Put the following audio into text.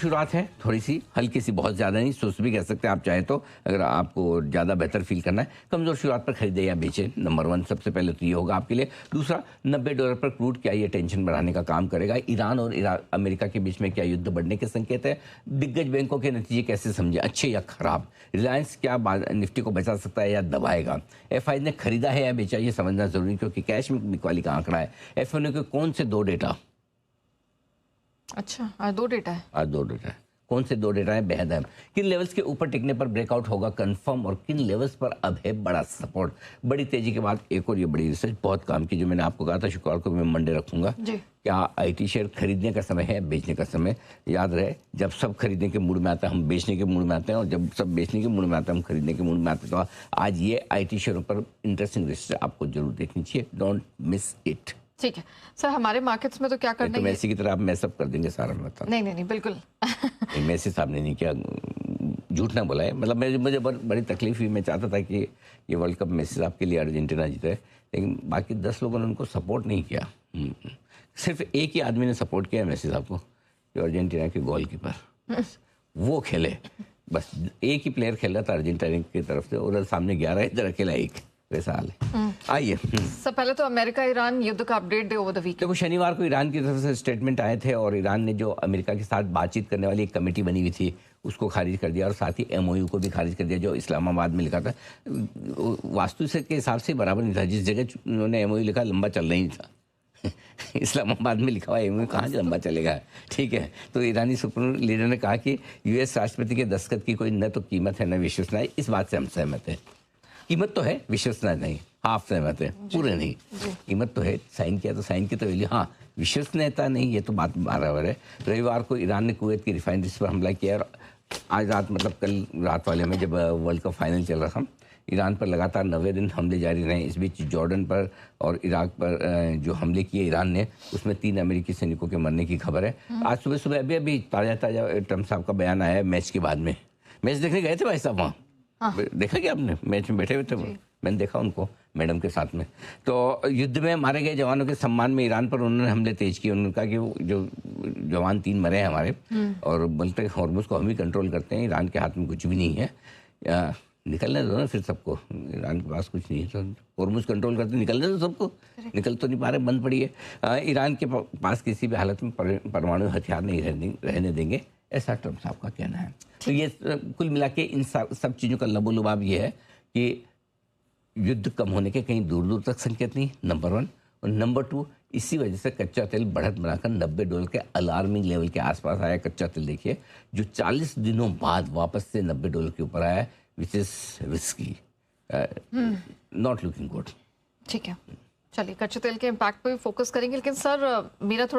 शुरुआत है, थोड़ी सी हल्की सी, बहुत ज़्यादा नहीं, सुस्त भी कह सकते हैं आप चाहें तो, अगर आपको ज़्यादा बेहतर फील करना है। कमज़ोर शुरुआत पर खरीदे या बेचें, नंबर 1 सबसे पहले तो ये होगा आपके लिए। दूसरा, $90 पर क्रूड, क्या ये टेंशन बढ़ाने का काम करेगा? ईरान और अमेरिका के बीच में क्या युद्ध बढ़ने के संकेत है? दिग्गज बैंकों के नतीजे कैसे समझे, अच्छे या खराब? रिलायंस क्या निफ्टी को बचा सकता है या दबाएगा? एफआई ने खरीदा है या बेचा, ये समझना जरूरी, क्योंकि कैश में बिकवाली का आंकड़ा है। एफओ के कौन से 2 डेटा? अच्छा, आज 2 डेटा है। आज 2 डेटा है। कौन से 2 डेटा है? बेहद अहम। किन लेवल्स के ऊपर टिकने पर ब्रेकआउट होगा कंफर्म, और किन लेवल्स पर अब है बड़ा सपोर्ट? बड़ी तेजी के बाद एक और ये बड़ी रिसर्च बहुत काम की, जो मैंने आपको कहा था शुक्रवार को मैं मंडे रखूंगा। क्या आईटी शेयर खरीदने का समय है, बेचने का समय? याद रहे, जब सब खरीदने के मूड में आता है हम बेचने के मूड में आते हैं, और जब सब बेचने के मूड में आता है हम खरीदने के मूड में आते हैं। तो आज ये आईटी शेयरों पर इंटरेस्टिंग रिसर्च आपको जरूर देखनी चाहिए, डोंट मिस इट। ठीक है सर, हमारे मार्केट्स में तो क्या करना है? तो मेसी की तरह आप मैसअप कर देंगे सारा, मैं बता। नहीं बिल्कुल मेसी साहब ने नहीं किया, झूठ ना बोला है। मतलब मुझे बड़ी तकलीफ हुई, मैं चाहता था कि ये वर्ल्ड कप मेसी साहब के लिए अर्जेंटीना जीते, लेकिन बाकी 10 लोगों ने उनको सपोर्ट नहीं किया। सिर्फ एक ही आदमी ने सपोर्ट किया मेसी साहब को, जो अर्जेंटीना के गोलकीपर, वो खेले। बस एक ही प्लेयर खेल रहा था अर्जेंटीना की तरफ से, उधर सामने 11, इधर अकेला 1, वैसा हाल है। आइए सब पहले तो अमेरिका ईरान युद्ध का अपडेट दे ओवर द वीक। देखो, शनिवार को ईरान की तरफ से स्टेटमेंट आए थे, और ईरान ने जो अमेरिका के साथ बातचीत करने वाली एक कमेटी बनी हुई थी उसको खारिज कर दिया, और साथ ही एमओयू को भी खारिज कर दिया जो इस्लामाबाद में लिखा था। वास्तु से के हिसाब से बराबर नहीं था, जिस जगह उन्होंने एमओयू लिखा लंबा चल नहीं था। इस्लामाबाद में लिखा हुआ एमओयू कहाँ लंबा चलेगा? ठीक है, तो ईरानी सुप्रीम लीडर ने कहा कि यूएस राष्ट्रपति के दस्तखत की कोई न तो कीमत है न विश्वसनीय। इस बात से हम सहमत हैं। कीमत तो है, विश्वसनीय नहीं। हाफ सहमत है, पूरे नहीं। कीमत तो है, साइन किया तो साइन की तो वैल्यू, हाँ विश्वसनीयता नहीं, ये तो बात बराबर है। रविवार को ईरान ने कुवैत की रिफाइनरीज पर हमला किया, और आज रात, मतलब कल रात वाले में जब वर्ल्ड कप फाइनल चल रहा था, ईरान पर लगातार 90 दिन हमले जारी रहे। इस बीच जॉर्डन पर और इराक पर जो हमले किए ईरान ने, उसमें 3 अमेरिकी सैनिकों के मरने की खबर है। आज सुबह सुबह अभी ताज़ा ट्रम्प साहब का बयान आया है मैच के बाद में। मैच देखने गए थे भाई साहब वहाँ? देखा क्या आपने? मैच में बैठे हुए थे, मैंने देखा उनको मैडम के साथ में। तो युद्ध में मारे गए जवानों के सम्मान में ईरान पर उन्होंने हमले तेज किए। उन्होंने कहा कि वो जो जवान 3 मरे हैं हमारे, और बोलते हैं हॉर्मुज़ को हम ही कंट्रोल करते हैं, ईरान के हाथ में कुछ भी नहीं है। निकलने दो ना फिर सबको, ईरान के पास कुछ नहीं है तो हॉर्मुज़ कंट्रोल करते, निकलने दो सबको। निकल तो नहीं पा रहे, बंद पड़ी है। ईरान के पास किसी भी हालत में परमाणु हथियार नहीं रहने देंगे, ऐसा ट्रम्प साहब का कहना है। तो ये कुल मिला के इन सब चीज़ों का लबोलुबाब ये है कि युद्ध कम होने के कहीं दूर दूर तक संकेत नहीं, नंबर 1। और नंबर 2, इसी वजह से कच्चा तेल बढ़त बनाकर $90 के अलार्मिंग लेवल के आसपास आया। कच्चा तेल देखिए, जो 40 दिनों बाद वापस से $90 के ऊपर आया, which is risky, not looking good. ठीक है, चलिए कच्चे तेल के इम्पैक्ट पे फोकस करेंगे, लेकिन सर मेरा थोड़ा